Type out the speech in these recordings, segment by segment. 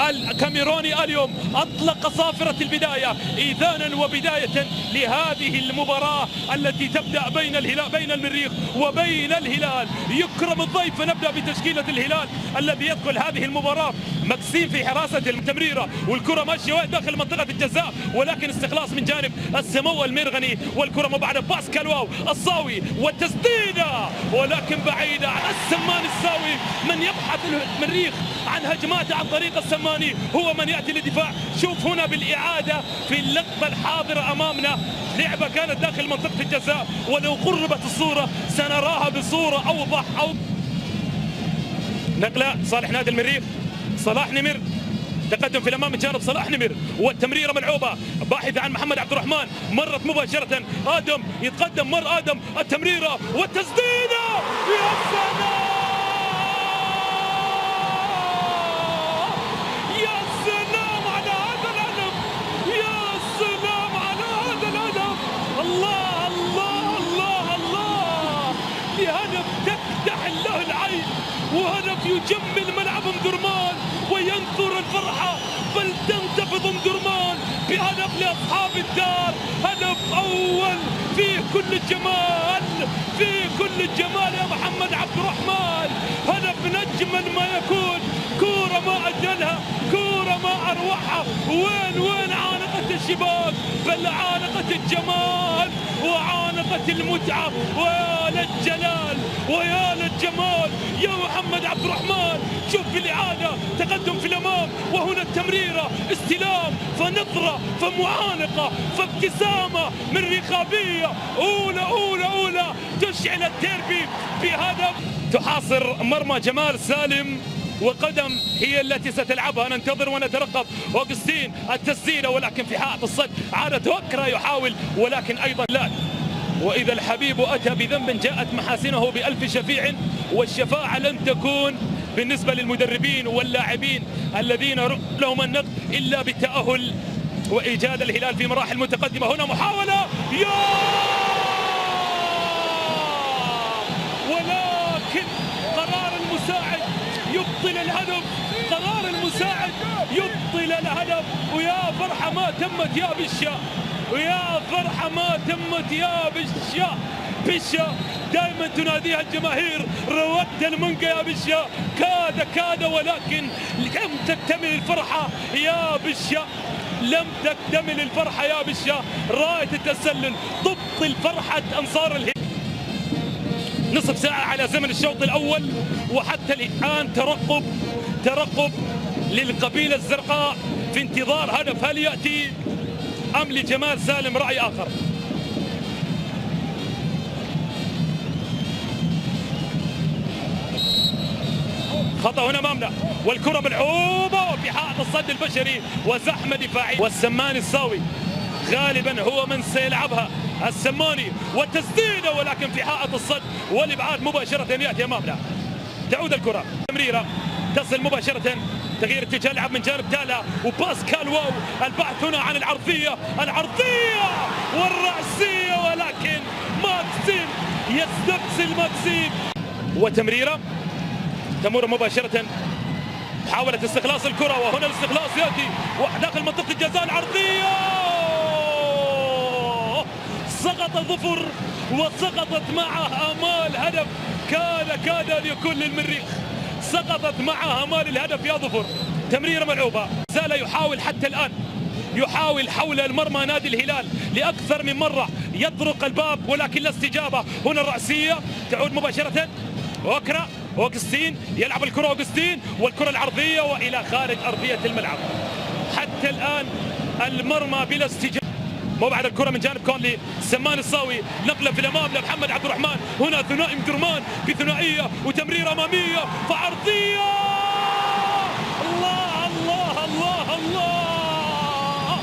الكاميروني اليوم أطلق صافرة البداية إذانا وبداية لهذه المباراة التي تبدأ بين المريخ وبين الهلال. يكرم الضيف، فنبدأ بتشكيلة الهلال الذي يدخل هذه المباراة. مكسيم في حراسة التمريرة، والكرة ماشية داخل منطقة الجزاء، ولكن استخلاص من جانب السمو المرغني، والكرة مبعدة باسكال واو الصاوي والتسديدة، ولكن بعيدة عن السمان الساوي. من يبحث المريخ عن هجماته عن طريق السماني هو من يأتي للدفاع. شوف هنا بالإعادة في اللقطة الحاضرة أمامنا، لعبة كانت داخل منطقة الجزاء، ولو قربت الصورة سنراها بصورة أوضح. نقلة صالح نادي المريخ، صلاح نمر تقدم في الامام من جانب صلاح نمر، والتمريره ملعوبه باحثه عن محمد عبد الرحمن، مرت مباشره ادم يتقدم، مر ادم، التمريره والتسديده. يا سلام يا سلام على هذا الهدف، يا سلام على هذا الهدف. الله الله الله الله، بهدف تفتح له العين، وهدف يجمل ملعب ام درمان وينثر الفرحة، بل تنتفض ام درمان بهدف لأصحاب الدار. هدف أول فيه كل الجمال، فيه كل الجمال يا محمد عبد الرحمن. هدف نجما ما يكون، كورة ما أجلها، كورة ما أروعها. وين عانقت الشباك، بل عانقت الجمال وعانقت المتعة. ويا للجلال ويا للجمال يا محمد عبد الرحمن. شوف بالإعادة تقدم في الأمام، وهنا التمريرة، استلام، فنظرة، فمعانقة، فابتسامة من رقابية أولى تشعل الديربي بهدف. تحاصر مرمى جمال سالم، وقدم هي التي ستلعبها. ننتظر ونترقب. أوغستين التسديدة، ولكن في حائط الصد عادت وكرة يحاول، ولكن أيضا لا. وإذا الحبيب أتى بذنب جاءت محاسنه بألف شفيع، والشفاعة لن تكون بالنسبة للمدربين واللاعبين الذين لهم النقد إلا بالتأهل وإيجاد الهلال في مراحل متقدمة. هنا محاولة ولكن قرار المساعد يبطل الهدف، قرار المساعد يبطل الهدف. ويا فرحة ما تمت يا بشا، ويا فرحة ما تمت يا بشا دائما تناديها الجماهير، روت المنقى يا بشا، كاد ولكن لم تكتمل الفرحة يا بشا، لم تكتمل الفرحة يا بشا. راية التسلل تبطل فرحة أنصار الهلال. نصف ساعة على زمن الشوط الأول، وحتى الآن ترقب للقبيلة الزرقاء في انتظار هدف. هل يأتي أم لجمال سالم رأي آخر؟ خطأ هنا أمامنا، والكرة ملعوبة وفي حائط الصد البشري وزحمة دفاعية، والسمان الساوي غالبا هو من سيلعبها. السماني والتسديدة، ولكن في حائط الصد والإبعاد مباشرة يأتي أمامنا. تعود الكرة، تمريرة تصل مباشرة، تغيير اتجاه اللعب من جانب تالا وباسكال واو. البحث هنا عن العرضية والرأسية، ولكن ماكسيم يستبسل ماكسيم، وتمريرة تمر مباشرة. محاولة استخلاص الكرة، وهنا الاستخلاص يأتي داخل منطقة الجزاء. العرضية سقط ظفر، وسقطت معه آمال هدف. كاد أن يكون للمريخ، سقطت معها آمال الهدف يا ظفر. تمريرة ملعوبة، زال يحاول حتى الآن، يحاول حول المرمى نادي الهلال لأكثر من مرة، يطرق الباب ولكن لا استجابة. هنا الرأسية تعود مباشرة، وكرة أوغستين يلعب الكرة، أوغستين والكرة العرضية وإلى خارج أرضية الملعب. حتى الآن المرمى بلا استجابة. مبعد الكرة من جانب كونلي، سمان الصاوي، نقلة في الأمام لمحمد عبد الرحمن. هنا ثنائي درمان بثنائية وتمريرة أمامية فعرضية. الله الله الله الله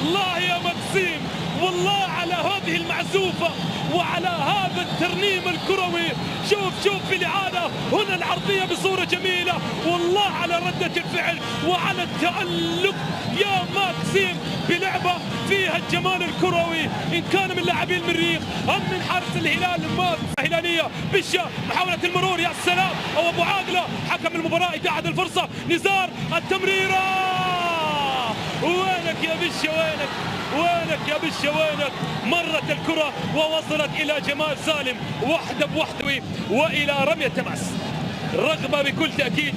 الله يا مكسيم، والله على هذه المعزوفة وعلى هذا الترنيم الكروي. شوف في الإعادة هنا العرضية بصورة جميلة، والله على ردة الفعل وعلى التألق يا ماكسيم بلعبة فيها الجمال الكروي، إن كان من لاعبي المريخ أم من حارس الهلال. ماكسيم هلالية بشة محاولة المرور، يا سلام، أو أبو عاقلة حكم المباراة إتاحت الفرصة، نزار التمريرة، وينك يا بشة وينك، وينك يا بشة وينك. مرت الكرة ووصلت إلى جمال سالم وحده بوحده وإلى رمية تماس. رغبة بكل تأكيد،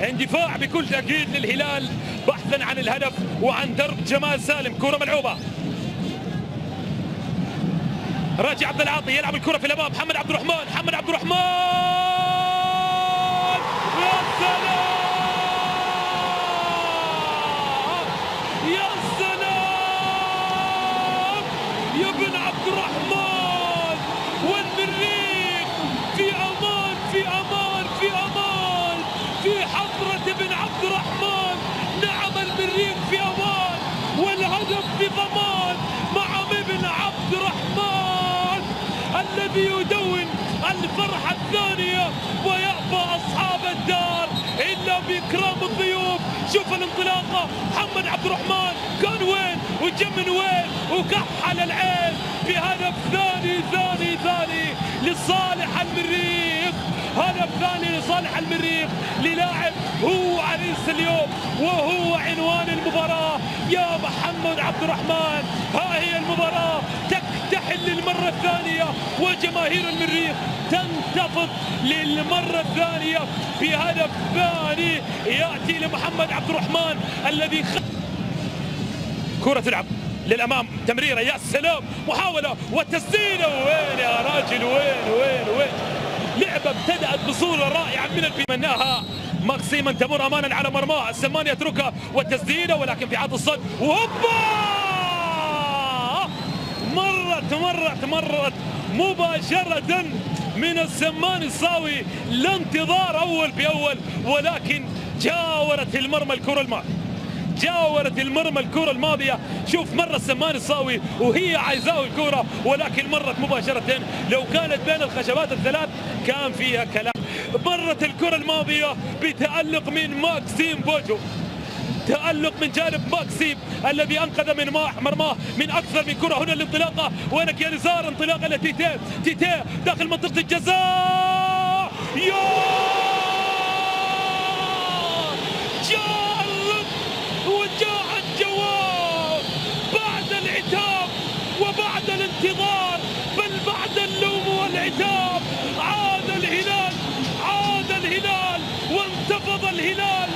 اندفاع بكل تأكيد للهلال بحثا عن الهدف وعن درب جمال سالم. كرة ملعوبة، راجع عبد العاطي يلعب الكرة في الأمام، محمد عبد الرحمن، محمد عبد الرحمن، يا سلام يا سلام يا بن عبد الرحمن، والمريخ في أمان في أمان في أمان في حضرة بن عبد الرحمن. نعم المريخ في أمان والهدف في ضمان مع ابن عبد الرحمن الذي يدون الفرحة الثانية ويأبى أصحاب الدار إلا بإكرام الضيوف. شوف الانطلاقة، محمد عبد الرحمن كان وين وجا من وين وكحل العين بهدف ثاني لصالح المريخ، هدف ثاني لصالح المريخ للاعب هو عريس اليوم وهو عنوان المباراة. يا محمد عبد الرحمن، ها هي المباراة تكتحل للمرة الثانية وجماهير المريخ تنتفض للمرة الثانية بهدف ثاني يأتي لمحمد عبد الرحمن الذي كرة تلعب للأمام، تمريرة، يا سلام، محاولة وتسديدة، وين يا راجل، وين لعبة ابتدأت بصورة رائعة من مناها ماكسيم تمر أمانا على مرماه، السمان يتركها والتسديدة ولكن في عرض الصد، وهوبا مرت مباشرة من السمان الصاوي، لا انتظار أول بأول، ولكن جاورت المرمى الكرة الماضية. شوف مرة السمان الصاوي وهي عايزاه الكرة، ولكن مرت مباشرة، لو كانت بين الخشبات الثلاث كان فيها كلام. مرت الكرة الماضية بتألق من ماكسيم بوجو، تألق من جانب ماكسيم الذي أنقذ من مرماه من أكثر من كرة. هنا الانطلاقة، وينك يا نزار، انطلاقة لتيتيه داخل منطقة الجزاء، وجاء الجواب بعد العتاب وبعد الانتظار، بل بعد اللوم والعتاب. عاد الهلال وانتفض الهلال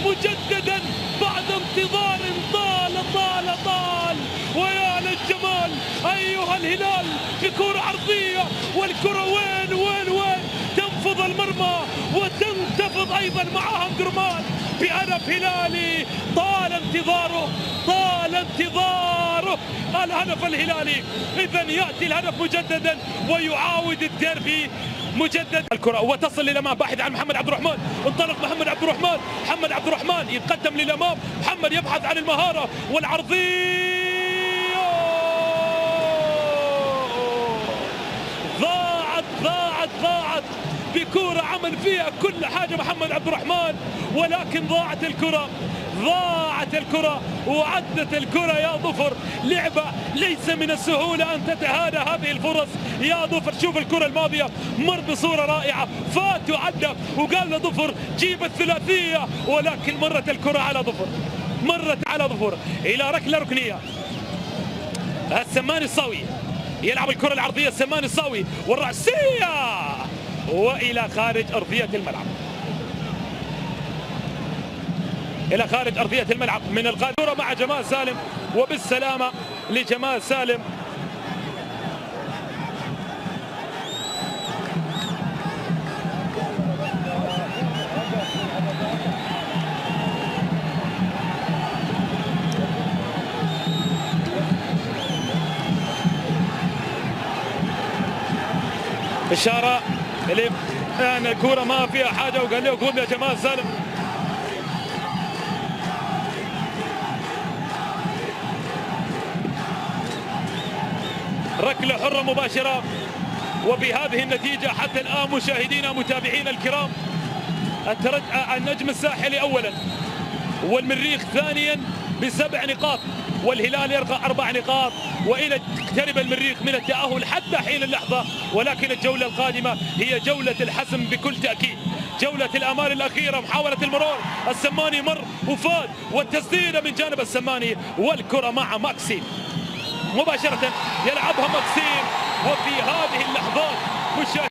مجددا بعد انتظار طال. ويا للجمال أيها الهلال بكرة عرضية، والكرة وين تنفض المرمى وتنتفض أيضا معها جرمان بهدف هلالي طال انتظاره الهدف الهلالي. إذا يأتي الهدف مجددا ويعاود الديربي مجدد. الكرة وتصل للأمام باحث عن محمد عبد الرحمن، انطلق محمد عبد الرحمن يتقدم للأمام، محمد يبحث عن المهارة والعرضية، ضاعت بكرة عمل فيها كل حاجة محمد عبد الرحمن، ولكن ضاعت الكرة وعدت الكرة يا ظفر. لعبة ليس من السهولة أن تتهادى هذه الفرص يا ظفر. شوف الكرة الماضية مر بصورة رائعة، فات وعدى وقال لظفر جيب الثلاثية، ولكن مرت الكرة على ظفر إلى ركنية. السمان الصاوي يلعب الكرة العرضية، السمان الصاوي والرأسية وإلى خارج أرضية الملعب، إلى خارج أرضية الملعب من القادورة مع جمال سالم، وبالسلامة لجمال سالم. إشارة أن الكرة ما فيها حاجة، وقال له قوم يا جمال سالم. ركلة حرة مباشرة، وبهذه النتيجة حتى الآن مشاهدينا متابعينا الكرام، النجم الساحلي أولا والمريخ ثانيا ب7 نقاط. والهلال يرقى 4 نقاط، وإلى تقترب المريخ من التأهل حتى حين اللحظة. ولكن الجولة القادمة هي جولة الحسم بكل تأكيد، جولة الآمال الأخيرة. محاولة المرور، السماني مر وفاد، والتسديدة من جانب السماني، والكرة مع ماكسيم مباشرة يلعبها ماكسيم. وفي هذه اللحظات